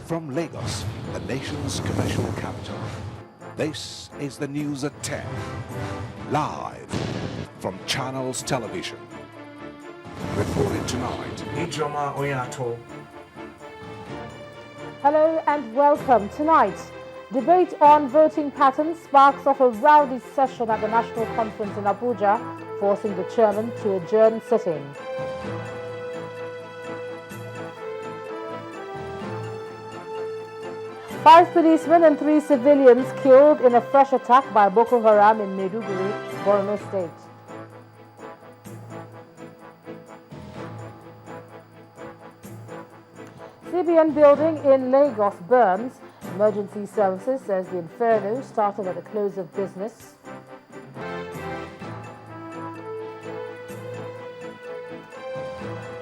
from Lagos, the nation's commercial capital. This is the news at 10, live from Channels Television. Reported tonight. Hello and welcome. Tonight, debate on voting patterns sparks off a rowdy session at the National Conference in Abuja, forcing the chairman to adjourn sitting. Five policemen and 3 civilians killed in a fresh attack by Boko Haram in Maiduguri, Borno State. CBN building in Lagos burns. Emergency services says the inferno started at the close of business.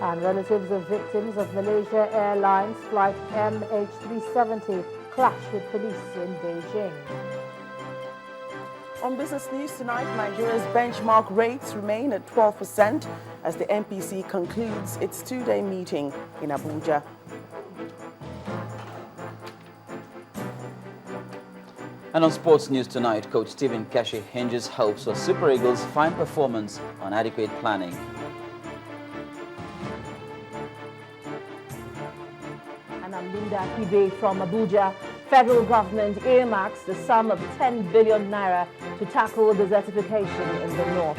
And relatives of victims of Malaysia Airlines flight MH370 clashed with police in Beijing. On business news tonight, Nigeria's benchmark rates remain at 12% as the MPC concludes its 2-day meeting in Abuja. And on sports news tonight, Coach Stephen Keshi hinges hopes for Super Eagles' fine performance on adequate planning. And I'm Linda Kibe from Abuja. Federal government earmarks the sum of 10 billion naira to tackle desertification in the north.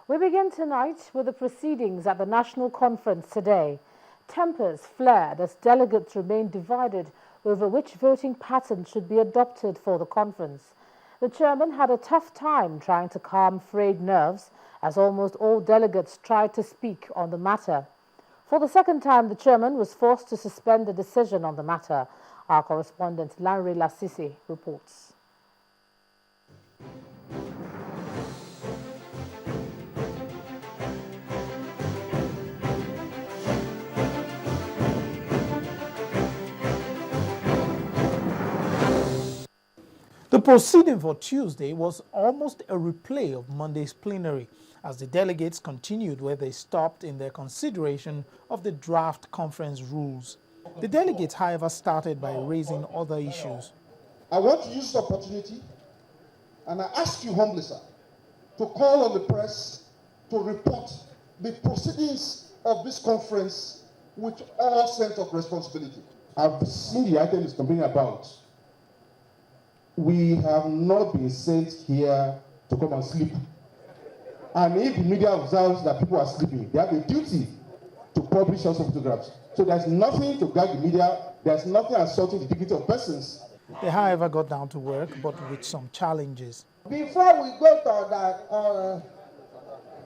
We begin tonight with the proceedings at the National Conference today. Tempers flared as delegates remained divided over which voting pattern should be adopted for the conference. The chairman had a tough time trying to calm frayed nerves as almost all delegates tried to speak on the matter. For the second time, the chairman was forced to suspend the decision on the matter. Our correspondent Lanre Lasisi reports. The proceeding for Tuesday was almost a replay of Monday's plenary as the delegates continued where they stopped in their consideration of the draft conference rules. The delegates, however, started by raising other issues. I want to use this opportunity and I ask you humbly, sir, to call on the press to report the proceedings of this conference with all sense of responsibility. I've seen the items complaining about. We have not been sent here to come and sleep. And if the media observes that people are sleeping, they have a duty to publish also photographs. So there's nothing to gag the media, there's nothing assaulting the dignity of persons. They, however, got down to work, but with some challenges. Before we go to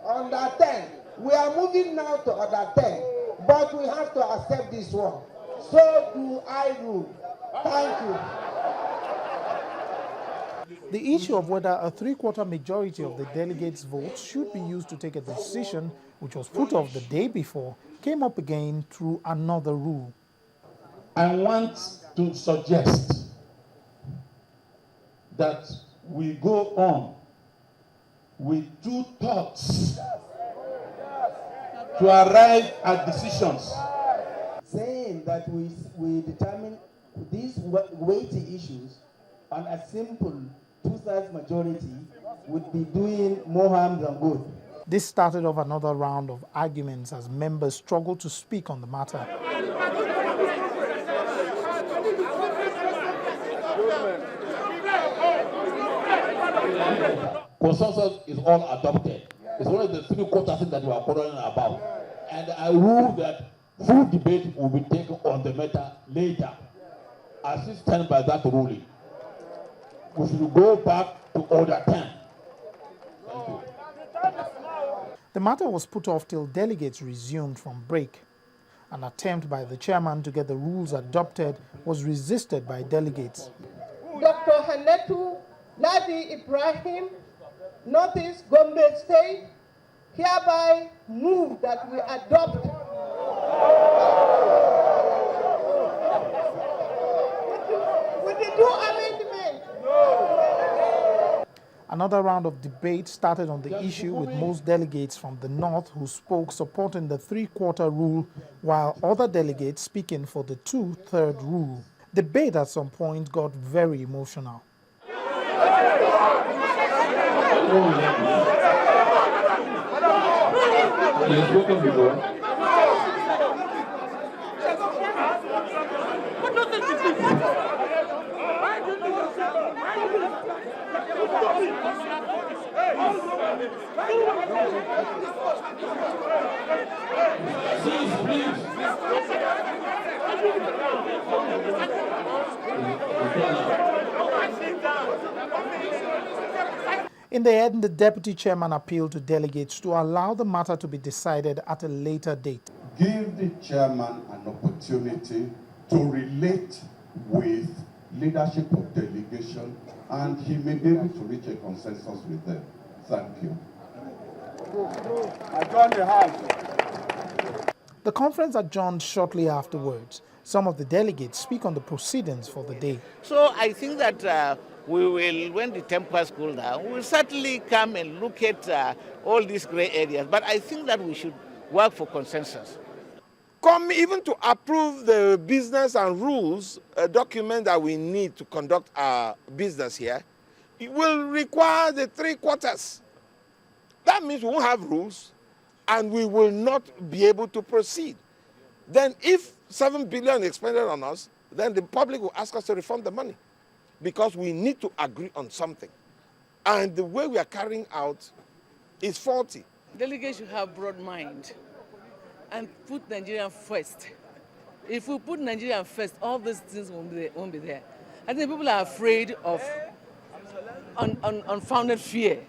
under 10, we are moving now to under 10, but we have to accept this one. So do I rule. Thank you. The issue of whether a 3/4 majority of the delegates' votes should be used to take a decision, which was put off the day before, came up again through another rule. I want to suggest that we go on with 2 thoughts to arrive at decisions. Saying that we determine these weighty issues on a simple 2/3 majority would be doing more harm than good. This started off another round of arguments as members struggled to speak on the matter. Consensus is all adopted. It's one of the 3/4 things that we are quarreling about. And I rule that full debate will be taken on the matter later. I still stand by that ruling. We should go back to order 10. Thank you. The matter was put off till delegates resumed from break. An attempt by the chairman to get the rules adopted was resisted by delegates. Dr. Hanetu Ladi Ibrahim, Northeast Gombe State, hereby move that we adopt Another round of debate started on the issue with most delegates from the north who spoke supporting the three-quarter rule, while other delegates speaking for the two-third rule. Debate at some point got very emotional. In the end, the deputy chairman appealed to delegates to allow the matter to be decided at a later date. Give the chairman an opportunity to relate with leadership of delegation, and he may be able to reach a consensus with them. Thank you. The conference adjourned shortly afterwards. Some of the delegates speak on the proceedings for the day. So I think that we will, when the tempers cool down, we will certainly come and look at all these gray areas. But I think that we should work for consensus. Come even to approve the business and rules document that we need to conduct our business here, it will require the three quarters. That means we won't have rules and we will not be able to proceed. Then if 7 billion is expended on us, then the public will ask us to refund the money because we need to agree on something. And the way we are carrying out is faulty. Delegates should have broad mind and put Nigeria first. If we put Nigeria first, all these things won't be there. I think people are afraid of unfounded fear.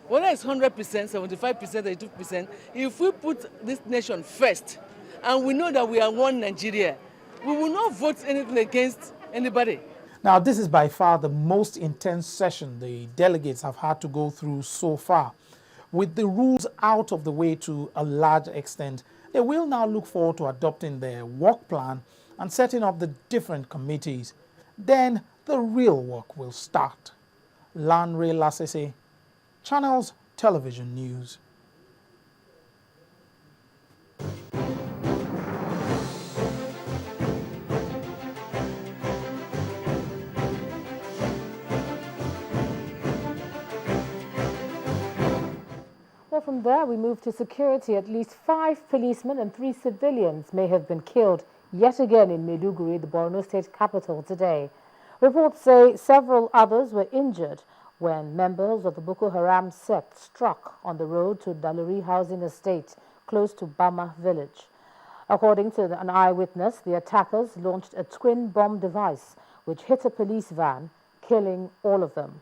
Whether it's 100%, 75%, 82%, if we put this nation first, and we know that we are one Nigeria, we will not vote anything against anybody. Now, this is by far the most intense session the delegates have had to go through so far. With the rules out of the way to a large extent, they will now look forward to adopting their work plan and setting up the different committees. Then the real work will start. Lanre Lasese, Channels Television News. Well, from there we move to security. At least 5 policemen and 3 civilians may have been killed yet again in Maiduguri, the Borno state capital, today. Reports say several others were injured when members of the Boko Haram sect struck on the road to Daluri housing estate close to Bama village. According to an eyewitness, the attackers launched a twin bomb device which hit a police van, killing all of them.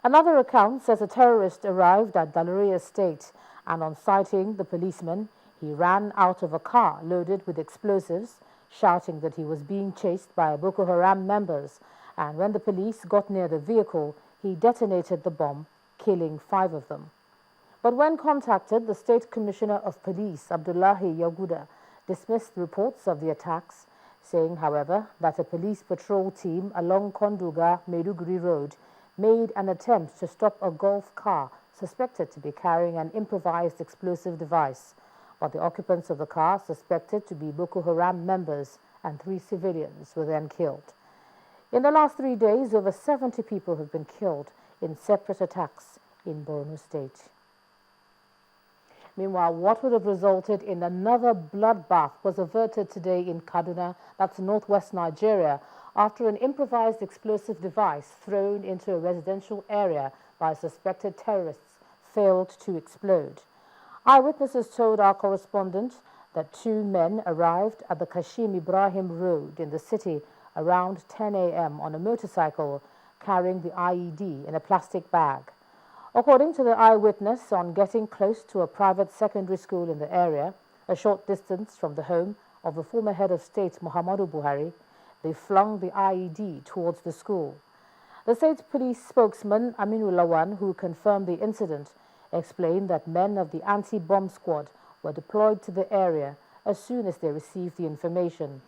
Another account says a terrorist arrived at Daluri estate and on sighting the policeman, he ran out of a car loaded with explosives, shouting that he was being chased by Boko Haram members, and when the police got near the vehicle, he detonated the bomb, killing 5 of them. But when contacted, the State Commissioner of Police, Abdullahi Yaguda, dismissed reports of the attacks, saying, however, that a police patrol team along Konduga-Maiduguri Road made an attempt to stop a Golf car suspected to be carrying an improvised explosive device, but the occupants of the car, suspected to be Boko Haram members, and 3 civilians were then killed. In the last 3 days, over 70 people have been killed in separate attacks in Borno State. Meanwhile, what would have resulted in another bloodbath was averted today in Kaduna, that's northwest Nigeria, after an improvised explosive device thrown into a residential area by suspected terrorists failed to explode. Eyewitnesses told our correspondent that 2 men arrived at the Kashim Ibrahim Road in the city around 10 a.m. on a motorcycle carrying the IED in a plastic bag. According to the eyewitness, on getting close to a private secondary school in the area, a short distance from the home of the former head of state Muhammadu Buhari, they flung the IED towards the school. The state police spokesman Aminu Lawan, who confirmed the incident, explained that men of the anti-bomb squad were deployed to the area as soon as they received the information.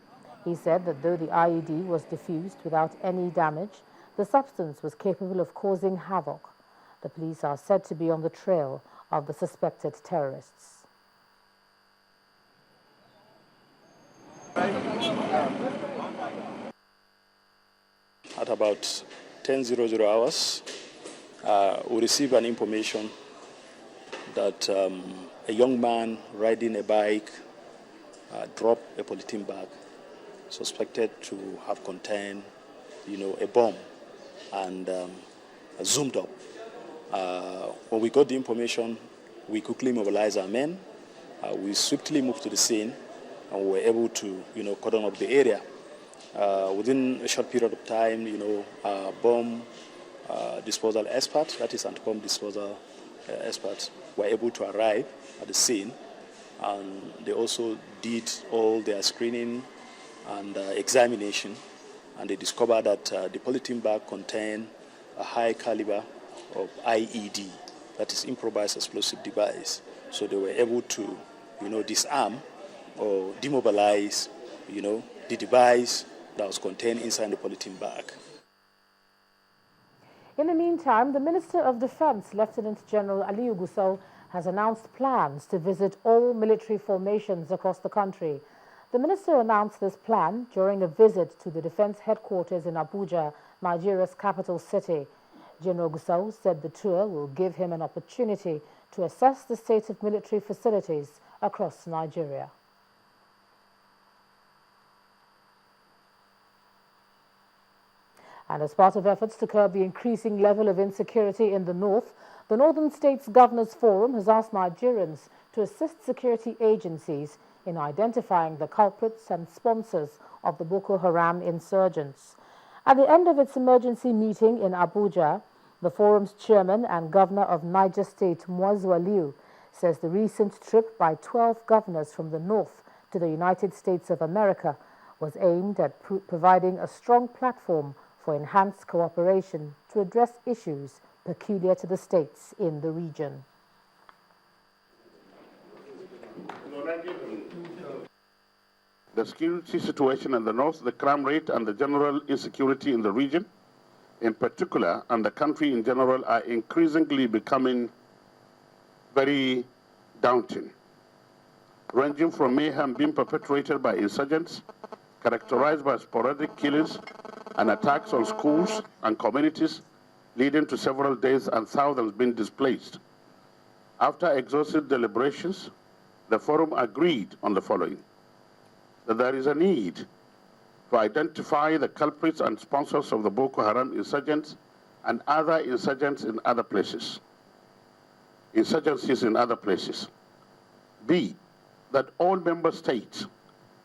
He said that though the IED was diffused without any damage, the substance was capable of causing havoc. The police are said to be on the trail of the suspected terrorists. At about 10:00 hours, we received an information that a young man riding a bike dropped a polythene bag suspected to have contained, a bomb, and zoomed up. When we got the information, we quickly mobilized our men. We swiftly moved to the scene, and we were able to, cordon up the area. Within a short period of time, bomb disposal experts, that is anti-bomb disposal experts, were able to arrive at the scene, and they also did all their screening and examination, and they discovered that the polythene bag contained a high caliber of IED, that is improvised explosive device. So they were able to, disarm or demobilize, the device that was contained inside the polythene bag. In the meantime, the Minister of Defense, Lieutenant General Aliyu Gusau, has announced plans to visit all military formations across the country. The minister announced this plan during a visit to the defense headquarters in Abuja, Nigeria's capital city. General Gusau said the tour will give him an opportunity to assess the state of military facilities across Nigeria. And as part of efforts to curb the increasing level of insecurity in the north, the Northern States Governors Forum has asked Nigerians to assist security agencies in identifying the culprits and sponsors of the Boko Haram insurgents. At the end of its emergency meeting in Abuja, the forum's chairman and governor of Niger State, Muazu Aliyu, says the recent trip by 12 governors from the north to the United States of America was aimed at providing a strong platform for enhanced cooperation to address issues peculiar to the states in the region. The security situation in the north, the crime rate, and the general insecurity in the region, in particular, and the country in general, are increasingly becoming very daunting, ranging from mayhem being perpetrated by insurgents, characterized by sporadic killings and attacks on schools and communities, leading to several deaths and thousands being displaced. After exhaustive deliberations, the forum agreed on the following: that there is a need to identify the culprits and sponsors of the Boko Haram insurgents and other insurgencies in other places. B, that all member states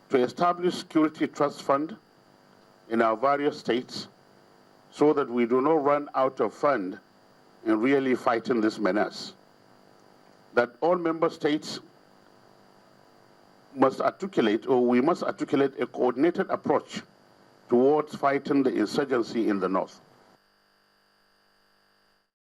to establish security trust fund in our various states so that we do not run out of fund in really fighting this menace. That all member states must articulate, or we must articulate, a coordinated approach towards fighting the insurgency in the north.